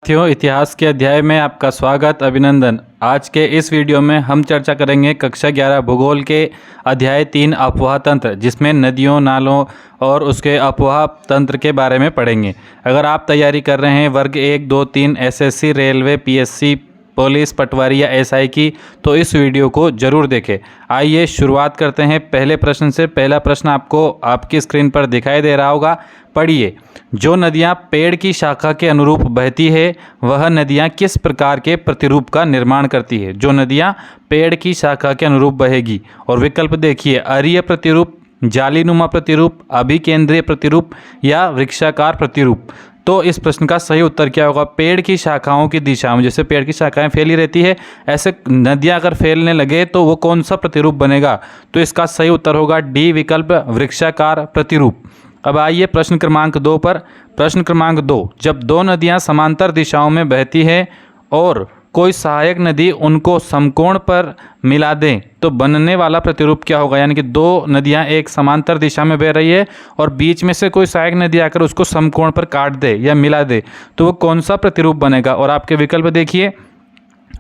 साथियों, इतिहास के अध्याय में आपका स्वागत अभिनंदन। आज के इस वीडियो में हम चर्चा करेंगे कक्षा 11 भूगोल के अध्याय 3 अफवाह तंत्र, जिसमें नदियों, नालों और उसके अफवाह तंत्र के बारे में पढ़ेंगे। अगर आप तैयारी कर रहे हैं वर्ग 1, 2, 3 एसएससी, रेलवे, पीएससी, पुलिस, पटवारी या एसआई की, तो इस वीडियो को जरूर देखें। आइए शुरुआत करते हैं पहले प्रश्न से। पहला प्रश्न आपको आपकी स्क्रीन पर दिखाई दे रहा होगा, पढ़िए। जो नदियां पेड़ की शाखा के अनुरूप बहती है, वह नदियां किस प्रकार के प्रतिरूप का निर्माण करती है? जो नदियां पेड़ की शाखा के अनुरूप बहेगी। और विकल्प देखिए, अरीय प्रतिरूप, जालीनुमा प्रतिरूप, अभिकेंद्रीय प्रतिरूप या वृक्षाकार प्रतिरूप। तो इस प्रश्न का सही उत्तर क्या होगा? पेड़ की शाखाओं की दिशा में, जैसे पेड़ की शाखाएं फैली रहती है, ऐसे नदियां अगर फैलने लगे तो वो कौन सा प्रतिरूप बनेगा? तो इसका सही उत्तर होगा डी विकल्प, वृक्षाकार प्रतिरूप। अब आइए प्रश्न क्रमांक 2 पर। प्रश्न क्रमांक 2, जब दो नदियां समांतर दिशाओं में बहती है और कोई सहायक नदी उनको समकोण पर मिला दें तो बनने वाला प्रतिरूप क्या होगा? यानी कि दो नदियां एक समांतर दिशा में बह रही है और बीच में से कोई सहायक नदी आकर उसको समकोण पर काट दे या मिला दे, तो वो कौन सा प्रतिरूप बनेगा? और आपके विकल्प देखिए,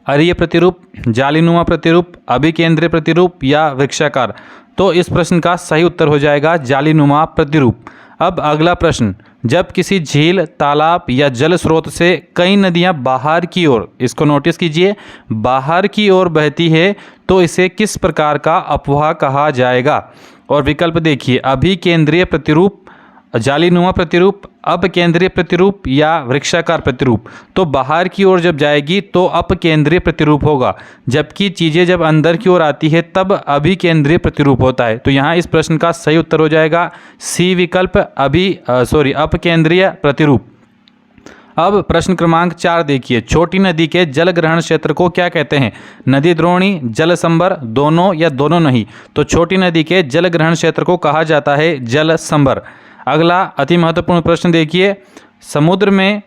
अरीय प्रतिरूप, जालीनुमा प्रतिरूप, अभिकेंद्रीय प्रतिरूप या वृक्षाकार। तो इस प्रश्न का सही उत्तर हो जाएगा जालीनुमा प्रतिरूप। अब अगला प्रश्न, जब किसी झील, तालाब या जल स्रोत से कई नदियां बाहर की ओर, इसको नोटिस कीजिए, बाहर की ओर बहती है तो इसे किस प्रकार का अफवाह कहा जाएगा? और विकल्प देखिए, अभिकेंद्रीय प्रतिरूप, जालीनुमा प्रतिरूप, अपकेंद्रीय प्रतिरूप या वृक्षाकार प्रतिरूप। तो बाहर की ओर जब जाएगी तो अपकेंद्रीय प्रतिरूप होगा, जबकि चीज़ें जब अंदर की ओर आती है तब अभिकेंद्रीय प्रतिरूप होता है। तो यहाँ इस प्रश्न का सही उत्तर हो जाएगा सी विकल्प, अपकेंद्रीय प्रतिरूप। अब प्रश्न क्रमांक 4 देखिए, छोटी नदी के जल ग्रहण क्षेत्र को क्या कहते हैं? नदी द्रोणी, जल संभर, दोनों या दोनों नहीं? तो छोटी नदी के जल ग्रहण क्षेत्र को कहा जाता है जल संभर। अगला अति महत्वपूर्ण प्रश्न देखिए, समुद्र में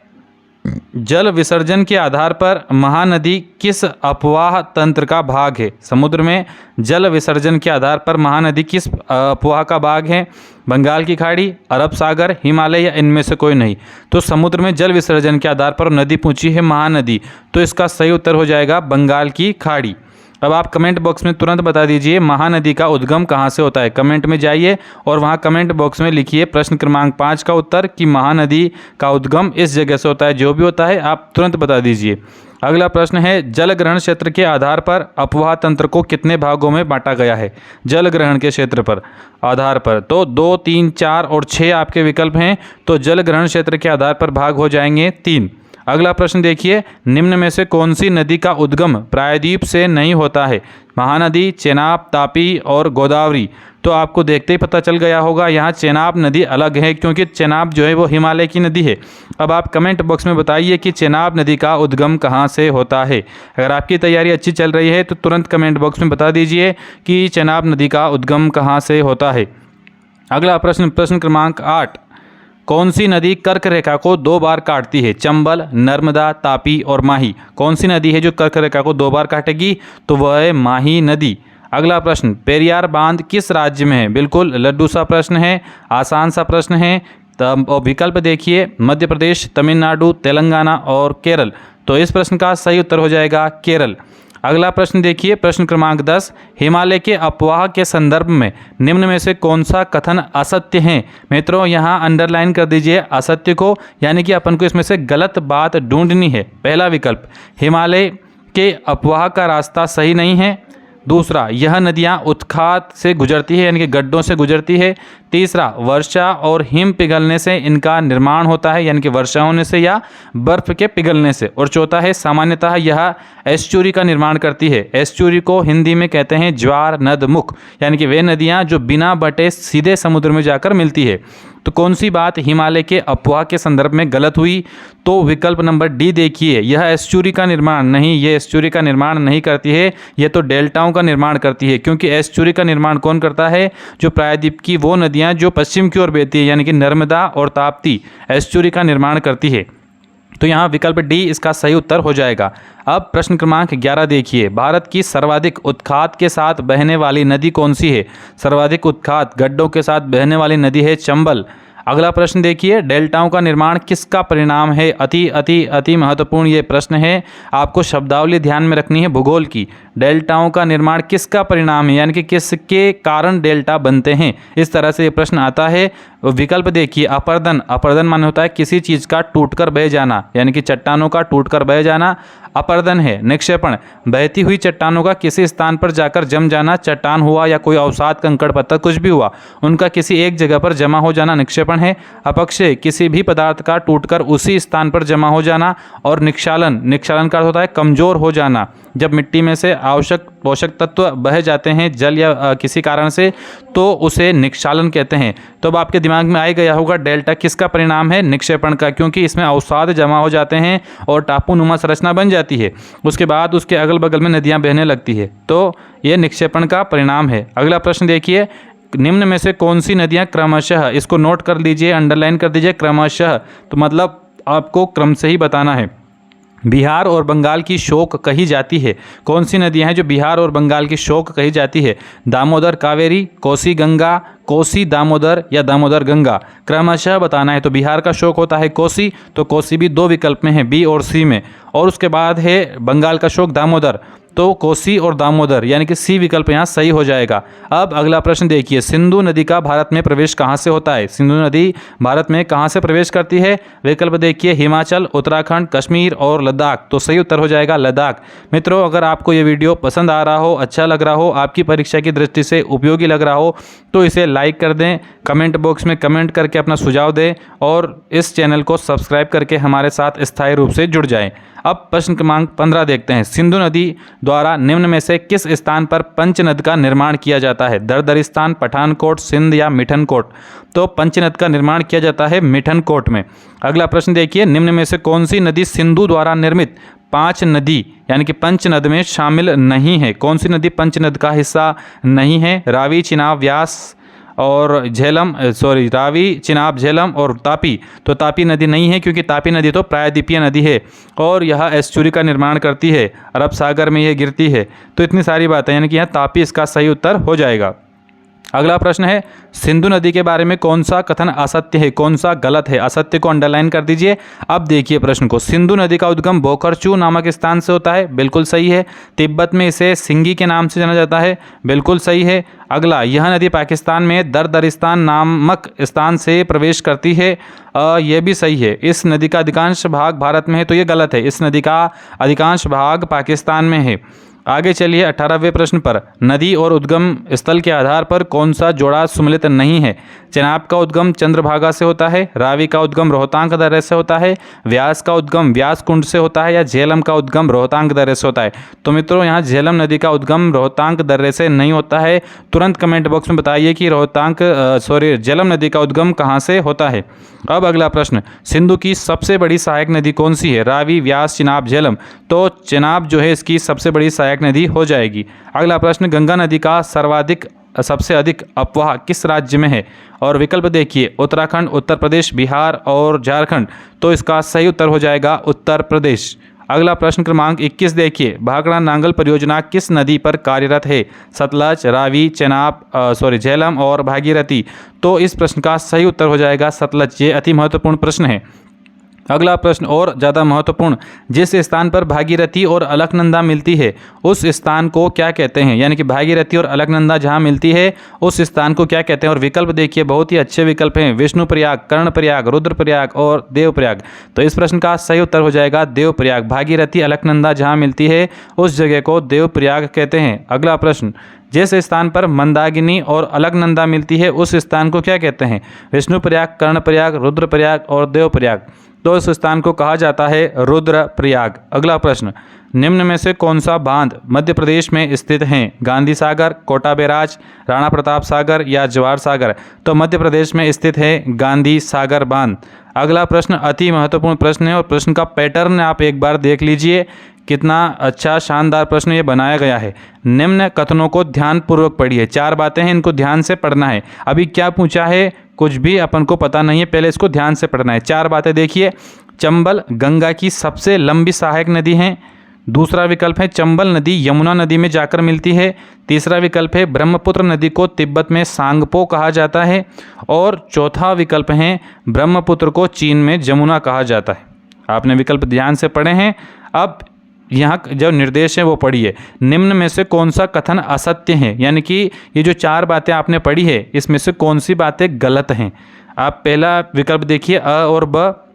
जल विसर्जन के आधार पर महानदी किस अफवाह तंत्र का भाग है? समुद्र में जल विसर्जन के आधार पर महानदी किस अफवाह का भाग है? बंगाल की खाड़ी, अरब सागर, हिमालय या इनमें से कोई नहीं? तो समुद्र में जल विसर्जन के आधार पर नदी पूछी है महानदी, तो इसका सही उत्तर हो जाएगा बंगाल की खाड़ी। अब आप कमेंट बॉक्स में तुरंत बता दीजिए महानदी का उद्गम कहाँ से होता है। कमेंट में जाइए और वहाँ कमेंट बॉक्स में लिखिए प्रश्न क्रमांक 5 का उत्तर कि महानदी का उद्गम इस जगह से होता है। जो भी होता है आप तुरंत बता दीजिए। अगला प्रश्न है, जल ग्रहण क्षेत्र के आधार पर अफवाह तंत्र को कितने भागों में बांटा गया है? जल ग्रहण के क्षेत्र पर आधार पर तो 2, 3, 4 और 6 आपके विकल्प हैं। तो जल ग्रहण क्षेत्र के आधार पर भाग हो जाएंगे 3। अगला प्रश्न देखिए, निम्न में से कौन सी नदी का उद्गम प्रायद्वीप से नहीं होता है? महानदी, चेनाब, तापी और गोदावरी। तो आपको देखते ही पता चल गया होगा यहाँ चेनाब नदी अलग है, क्योंकि चेनाब जो है वो हिमालय की नदी है। अब आप कमेंट बॉक्स में बताइए कि चेनाब नदी का उद्गम कहाँ से होता है। अगर आपकी तैयारी अच्छी चल रही है तो तुरंत कमेंट बॉक्स में बता दीजिए कि चेनाब नदी का उद्गम कहाँ से होता है। अगला प्रश्न, प्रश्न क्रमांक 8, कौन सी नदी कर्क रेखा को 2 बार काटती है? चंबल, नर्मदा, तापी और माही। कौन सी नदी है जो कर्क रेखा को 2 बार काटेगी? तो वह है माही नदी। अगला प्रश्न, पेरियार बांध किस राज्य में है? बिल्कुल लड्डू सा प्रश्न है, आसान सा प्रश्न है। और विकल्प देखिए, मध्य प्रदेश, तमिलनाडु, तेलंगाना और केरल। तो इस प्रश्न का सही उत्तर हो जाएगा केरल। अगला प्रश्न देखिए, प्रश्न क्रमांक 10, हिमालय के अफवाह के संदर्भ में निम्न में से कौन सा कथन असत्य है? मित्रों यहाँ अंडरलाइन कर दीजिए असत्य को, यानी कि अपन को इसमें से गलत बात ढूंढनी है। पहला विकल्प, हिमालय के अफवाह का रास्ता सही नहीं है। दूसरा, यह नदियाँ उत्खात से गुजरती है, यानी कि गड्ढों से गुजरती है। तीसरा, वर्षा और हिम पिघलने से इनका निर्माण होता है, यानी कि वर्षा होने से या बर्फ के पिघलने से। और चौथा है, सामान्यतः यह एस्चुरी का निर्माण करती है। एस्चुरी को हिंदी में कहते हैं ज्वार नदमुख, यानी कि वे नदियाँ जो बिना बटे सीधे समुद्र में जाकर मिलती है। तो कौन सी बात हिमालय के अफवाह के संदर्भ में गलत हुई? तो विकल्प नंबर डी देखिए, यह एस्चुरी का निर्माण नहीं, ये एस्चुरी का निर्माण नहीं करती है, ये तो डेल्टाओं का निर्माण करती है। क्योंकि एस्चुरी का निर्माण कौन करता है? जो प्रायद्वीप की वो नदियाँ जो पश्चिम की ओर बहती है, यानी कि नर्मदा और ताप्ती एस्चुरी का निर्माण करती है। तो यहाँ विकल्प डी इसका सही उत्तर हो जाएगा। अब प्रश्न क्रमांक 11 देखिए, भारत की सर्वाधिक उत्खात के साथ बहने वाली नदी कौन सी है? सर्वाधिक उत्खात गड्ढों के साथ बहने वाली नदी है चंबल। अगला प्रश्न देखिए, डेल्टाओं का निर्माण किसका परिणाम है? अति अति अति महत्वपूर्ण ये प्रश्न है, आपको शब्दावली ध्यान में रखनी है भूगोल की। डेल्टाओं का निर्माण किसका परिणाम है, यानी कि किसके कारण डेल्टा बनते हैं, इस तरह से ये प्रश्न आता है। विकल्प देखिए, अपर्दन। अपर्दन माने होता है किसी चीज़ का टूटकर बह जाना, यानी कि चट्टानों का टूटकर बह जाना अपर्दन है। निक्षेपण, बहती हुई चट्टानों का किसी स्थान पर जाकर जम जाना, चट्टान हुआ या कोई अवसाद कंकड़ पत्थर कुछ भी हुआ, उनका किसी एक जगह पर जमा हो जाना निक्षेपण है। अपक्षय, किसी भी पदार्थ का टूटकर उसी स्थान पर जमा हो जाना। और निक्षालन, निक्षालन का अर्थ होता है कमजोर हो जाना, जब मिट्टी में से आवश्यक पोषक तत्व बह जाते हैं जल या किसी कारण से, तो उसे निक्षालन कहते हैं। तो अब आपके दिमाग में आ गया होगा डेल्टा किसका परिणाम है? निक्षेपण का, क्योंकि इसमें अवसाद जमा हो जाते हैं और टापू नुमा संरचना बन जाती है, उसके बाद उसके अगल बगल में नदियां बहने लगती है, तो यह निक्षेपण का परिणाम है। अगला प्रश्न देखिए, निम्न में से कौन सी नदियां क्रमशः, इसको नोट कर लीजिए, अंडरलाइन कर दीजिए, क्रमशः तो मतलब आपको क्रम से ही बताना है, बिहार और बंगाल की शोक कही जाती है। कौन सी नदियां हैं जो बिहार और बंगाल की शोक कही जाती है? दामोदर कावेरी, कोसी गंगा, कोसी दामोदर या दामोदर गंगा, क्रमशः बताना है। तो बिहार का शोक होता है कोसी, तो कोसी भी दो विकल्प में है, बी और सी में। और उसके बाद है बंगाल का शोक दामोदर, तो कोसी और दामोदर, यानी कि सी विकल्प यहाँ सही हो जाएगा। अब अगला प्रश्न देखिए, सिंधु नदी का भारत में प्रवेश कहाँ से होता है? सिंधु नदी भारत में कहाँ से प्रवेश करती है? विकल्प देखिए, हिमाचल, उत्तराखंड, कश्मीर और लद्दाख, तो सही उत्तर हो जाएगा लद्दाख। मित्रों, अगर आपको ये वीडियो पसंद आ रहा हो, अच्छा लग रहा हो, आपकी परीक्षा की दृष्टि से उपयोगी लग रहा हो, तो इसे लाइक कर दें, कमेंट बॉक्स में कमेंट करके अपना सुझाव दें और इस चैनल को सब्सक्राइब करके हमारे साथ स्थायी रूप से जुड़ जाएं। अब प्रश्न क्रमांक 15 देखते हैं, सिंधु नदी द्वारा निम्न में से किस स्थान पर पंचनद का निर्माण किया जाता है? दरदरिस्तान, पठानकोट, सिंध या मिठनकोट? तो पंचनद का निर्माण किया जाता है मिठनकोट में। अगला प्रश्न देखिए, निम्न में से कौन सी नदी सिंधु द्वारा निर्मित पांच नदी यानी कि पंचनद में शामिल नहीं है? कौन सी नदी पंचनद का हिस्सा नहीं है? रावी, चिनाब, व्यास और झेलम, रावी, चिनाब, झेलम और तापी। तो तापी नदी नहीं है, क्योंकि तापी नदी तो प्रायद्वीपीय नदी है और यह एस्चुरी का निर्माण करती है, अरब सागर में यह गिरती है। तो इतनी सारी बातें, यानी कि यहाँ तापी इसका सही उत्तर हो जाएगा। अगला प्रश्न है, सिंधु नदी के बारे में कौन सा कथन असत्य है, कौन सा गलत है? असत्य को अंडरलाइन कर दीजिए। अब देखिए प्रश्न को, सिंधु नदी का उद्गम बोकरचू नामक स्थान से होता है, बिल्कुल सही है। तिब्बत में इसे सिंगी के नाम से जाना जाता है, बिल्कुल सही है। अगला, यह नदी पाकिस्तान में दरदरिस्तान नामक स्थान से प्रवेश करती है, यह भी सही है। इस नदी का अधिकांश भाग भारत में है, तो ये गलत है, इस नदी का अधिकांश भाग पाकिस्तान में है। आगे चलिए 18वें प्रश्न पर, नदी और उद्गम स्थल के आधार पर कौन सा जोड़ा सम्मिलित नहीं है? चेनाब का उद्गम चंद्रभागा से होता है, रावी का उद्गम रोहतांग दर्रे से होता है, व्यास का उद्गम व्यास कुंड से होता है या झेलम का उद्गम रोहतांग दर्रे से होता है? तो मित्रों, यहाँ झेलम नदी का उद्गम रोहतांग दर्रे से नहीं होता है। तुरंत कमेंट बॉक्स में बताइए कि झेलम नदी का उद्गम कहाँ से होता है। अब अगला प्रश्न, सिंधु की सबसे बड़ी सहायक नदी कौन सी है? रावी, व्यास, चिनाब, झेलम? तो चिनाब जो है इसकी सबसे बड़ी सहायक नदी हो जाएगी। अगला प्रश्न, गंगा नदी का सबसे अधिक अपवाह किस राज्य में है? और विकल्प देखिए, उत्तराखंड, उत्तर प्रदेश, बिहार और झारखंड। तो इसका सही उत्तर हो जाएगा उत्तर प्रदेश। अगला प्रश्न क्रमांक 21 देखिए, भाखड़ा नांगल परियोजना किस नदी पर कार्यरत है? सतलज, रावी, झेलम और भागीरथी? तो इस प्रश्न का सही उत्तर हो जाएगा सतलज। ये अति महत्वपूर्ण प्रश्न है। अगला प्रश्न और ज़्यादा महत्वपूर्ण, जिस स्थान पर भागीरथी और अलकनंदा मिलती है उस स्थान को क्या कहते हैं? यानी कि भागीरथी और अलकनंदा जहाँ मिलती है उस स्थान को क्या कहते हैं? और विकल्प देखिए, बहुत ही अच्छे विकल्प हैं, विष्णुप्रयाग, कर्णप्रयाग, रुद्रप्रयाग और देवप्रयाग। तो इस प्रश्न का सही उत्तर हो जाएगा देवप्रयाग। भागीरथी अलकनंदा जहाँ मिलती है उस जगह को देवप्रयाग कहते हैं। अगला प्रश्न, जिस स्थान पर मंदाकिनी और अलकनंदा मिलती है उस स्थान को क्या कहते हैं? विष्णुप्रयाग, कर्णप्रयाग, रुद्रप्रयाग और देवप्रयाग? तो इस स्थान को कहा जाता है रुद्रप्रयाग। अगला प्रश्न, निम्न में से कौन सा बांध मध्य प्रदेश में स्थित है? गांधी सागर, कोटा बैराज, राणा प्रताप सागर या जवाहर सागर? तो मध्य प्रदेश में स्थित है गांधी सागर बांध। अगला प्रश्न अति महत्वपूर्ण प्रश्न है और प्रश्न का पैटर्न आप एक बार देख लीजिए, कितना अच्छा शानदार प्रश्न ये बनाया गया है। निम्न कथनों को ध्यानपूर्वक पढ़िए, 4 बातें हैं, इनको ध्यान से पढ़ना है। अभी क्या पूछा है कुछ भी अपन को पता नहीं है, पहले इसको ध्यान से पढ़ना है। 4 बातें देखिए, चंबल गंगा की सबसे लंबी सहायक नदी है, दूसरा विकल्प है चंबल नदी यमुना नदी में जाकर मिलती है। तीसरा विकल्प है ब्रह्मपुत्र नदी को तिब्बत में सांगपो कहा जाता है। और चौथा विकल्प है ब्रह्मपुत्र को चीन में जमुना कहा जाता है। आपने विकल्प ध्यान से पढ़े हैं। अब यहाँ जो निर्देश है वो पढ़िए। निम्न में से कौन सा कथन असत्य है, यानी कि ये जो 4 बातें आपने पढ़ी है इसमें से कौन सी बातें गलत हैं। आप पहला विकल्प देखिए अ और ब,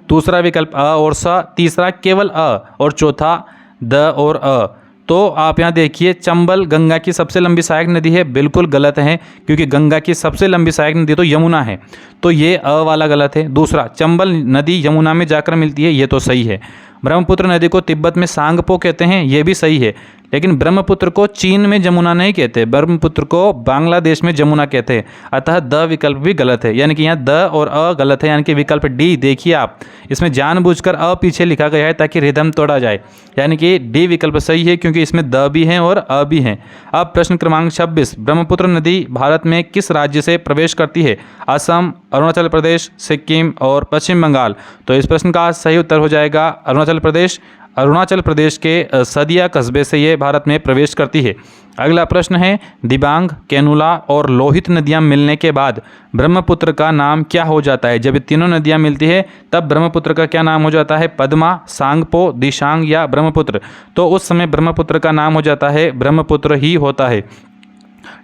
दूसरा विकल्प अ और स, तीसरा केवल अ और चौथा द और अ। तो आप यहाँ देखिए चंबल गंगा की सबसे लंबी सहायक नदी है, बिल्कुल गलत है क्योंकि गंगा की सबसे लंबी सहायक नदी तो यमुना है, तो ये अ वाला गलत है। दूसरा चंबल नदी यमुना में जाकर मिलती है, ये तो सही है। ब्रह्मपुत्र नदी को तिब्बत में सांगपो कहते हैं, ये भी सही है। लेकिन ब्रह्मपुत्र को चीन में जमुना नहीं कहते, ब्रह्मपुत्र को बांग्लादेश में जमुना कहते हैं। अतः द विकल्प भी गलत है, यानी कि यहाँ द और अ गलत है, यानी कि विकल्प डी देखिए आप, इसमें जानबूझकर अ पीछे लिखा गया है ताकि रिदम तोड़ा जाए, यानी कि डी विकल्प सही है क्योंकि इसमें द भी हैं और अ भी हैं। अब प्रश्न क्रमांक 26, ब्रह्मपुत्र नदी भारत में किस राज्य से प्रवेश करती है? असम, अरुणाचल प्रदेश, सिक्किम और पश्चिम बंगाल। तो इस प्रश्न का सही उत्तर हो जाएगा अरुणाचल प्रदेश। अरुणाचल प्रदेश के सदिया कस्बे से ये भारत में प्रवेश करती है। अगला प्रश्न है दिबांग, केनुला और लोहित नदियां मिलने के बाद ब्रह्मपुत्र का नाम क्या हो जाता है? जब ये तीनों नदियां मिलती है तब ब्रह्मपुत्र का क्या नाम हो जाता है? पद्मा, सांगपो, दिशांग या ब्रह्मपुत्र? तो उस समय ब्रह्मपुत्र का नाम हो जाता है ब्रह्मपुत्र ही होता है।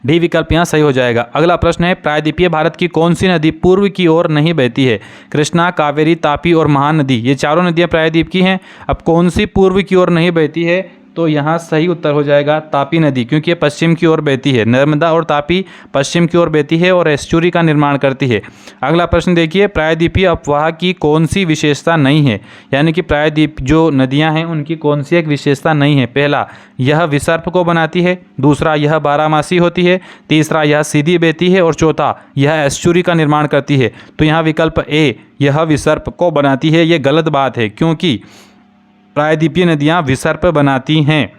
डी विकल्प यहाँ सही हो जाएगा। अगला प्रश्न है प्रायद्वीपीय भारत की कौन सी नदी पूर्व की ओर नहीं बहती है? कृष्णा, कावेरी, तापी और महानदी, ये चारों नदियाँ प्रायद्वीप की हैं। अब कौन सी पूर्व की ओर नहीं बहती है? तो यहाँ सही उत्तर हो जाएगा तापी नदी, क्योंकि ये पश्चिम की ओर बहती है। नर्मदा और तापी पश्चिम की ओर बहती है और एस्चुरी का निर्माण करती है। अगला प्रश्न देखिए प्रायद्वीपीय अपवाह की कौन सी विशेषता नहीं है? यानी कि प्रायद्वीप जो नदियां हैं उनकी कौन सी एक विशेषता नहीं है? पहला, यह विसर्प को बनाती है। दूसरा, यह बारहमासी होती है। तीसरा, यह सीधी बहती है। और चौथा, यह एस्चुरी का निर्माण करती है। तो यहाँ विकल्प ए, यह विसर्प को बनाती है, ये गलत बात है क्योंकि प्रायद्वीपीय नदियाँ विसर्प बनाती हैं।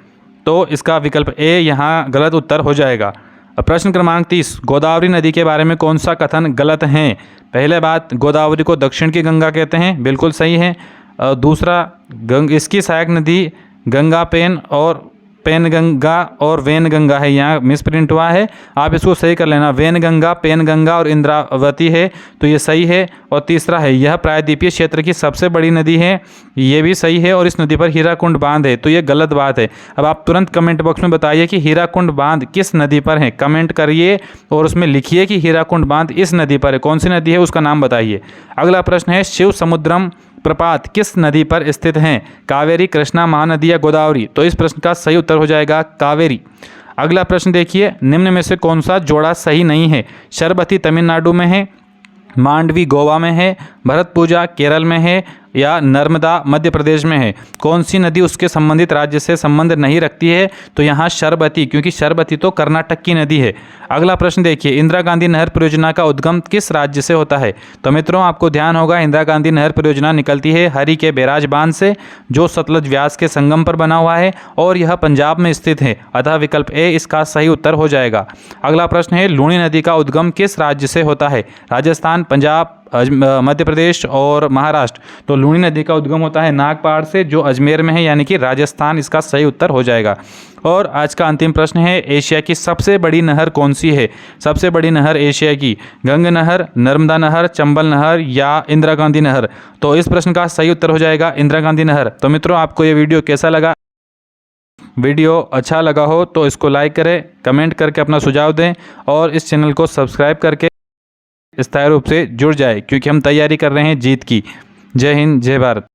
तो इसका विकल्प ए यहाँ गलत उत्तर हो जाएगा। अब प्रश्न क्रमांक 30, गोदावरी नदी के बारे में कौन सा कथन गलत है? पहले बात, गोदावरी को दक्षिण की गंगा कहते हैं, बिल्कुल सही है। दूसरा, इसकी सहायक नदी गंगा पेनगंगा और वेनगंगा है, यहाँ मिसप्रिंट हुआ है, आप इसको सही कर लेना। वेनगंगा, पेनगंगा और इंद्रावती है, तो ये सही है। और तीसरा है, यह प्रायद्वीपीय क्षेत्र की सबसे बड़ी नदी है, ये भी सही है। और इस नदी पर हीराकुंड बांध है, तो ये गलत बात है। अब आप तुरंत कमेंट बॉक्स में बताइए कि हीराकुंड बांध किस नदी पर है, कमेंट करिए और उसमें लिखिए कि हीराकुंड बांध इस नदी पर है। कौन सी नदी है उसका नाम बताइए। अगला प्रश्न है शिव समुद्रम प्रपात किस नदी पर स्थित हैं? कावेरी, कृष्णा, महानदी या गोदावरी? तो इस प्रश्न का सही उत्तर हो जाएगा कावेरी। अगला प्रश्न देखिए, निम्न में से कौन सा जोड़ा सही नहीं है? शरबती तमिलनाडु में है, मांडवी गोवा में है, भरतपूजा केरल में है या नर्मदा मध्य प्रदेश में है? कौन सी नदी उसके संबंधित राज्य से संबंध नहीं रखती है? तो यहाँ शरबती, क्योंकि शरबती तो कर्नाटक की नदी है। अगला प्रश्न देखिए, इंदिरा गांधी नहर परियोजना का उद्गम किस राज्य से होता है? तो मित्रों आपको ध्यान होगा, इंदिरा गांधी नहर परियोजना निकलती है हरी के बैराज बांध से, जो सतलज व्यास के संगम पर बना हुआ है और यह पंजाब में स्थित है। अतः विकल्प ए इसका सही उत्तर हो जाएगा। अगला प्रश्न है लूणी नदी का उद्गम किस राज्य से होता है? राजस्थान, पंजाब, मध्य प्रदेश और महाराष्ट्र? तो लूणी नदी का उद्गम होता है नागपाड़ से, जो अजमेर में है, यानी कि राजस्थान इसका सही उत्तर हो जाएगा। और आज का अंतिम प्रश्न है एशिया की सबसे बड़ी नहर कौन सी है? सबसे बड़ी नहर एशिया की, गंग नहर, नर्मदा नहर, चंबल नहर या इंदिरा गांधी नहर? तो इस प्रश्न का सही उत्तर हो जाएगा इंदिरा गांधी नहर। तो मित्रों आपको ये वीडियो कैसा लगा? वीडियो अच्छा लगा हो तो इसको लाइक करें, कमेंट करके अपना सुझाव दें और इस चैनल को सब्सक्राइब करके स्थायी रूप से जुड़ जाए, क्योंकि हम तैयारी कर रहे हैं जीत की। जय हिंद, जय भारत।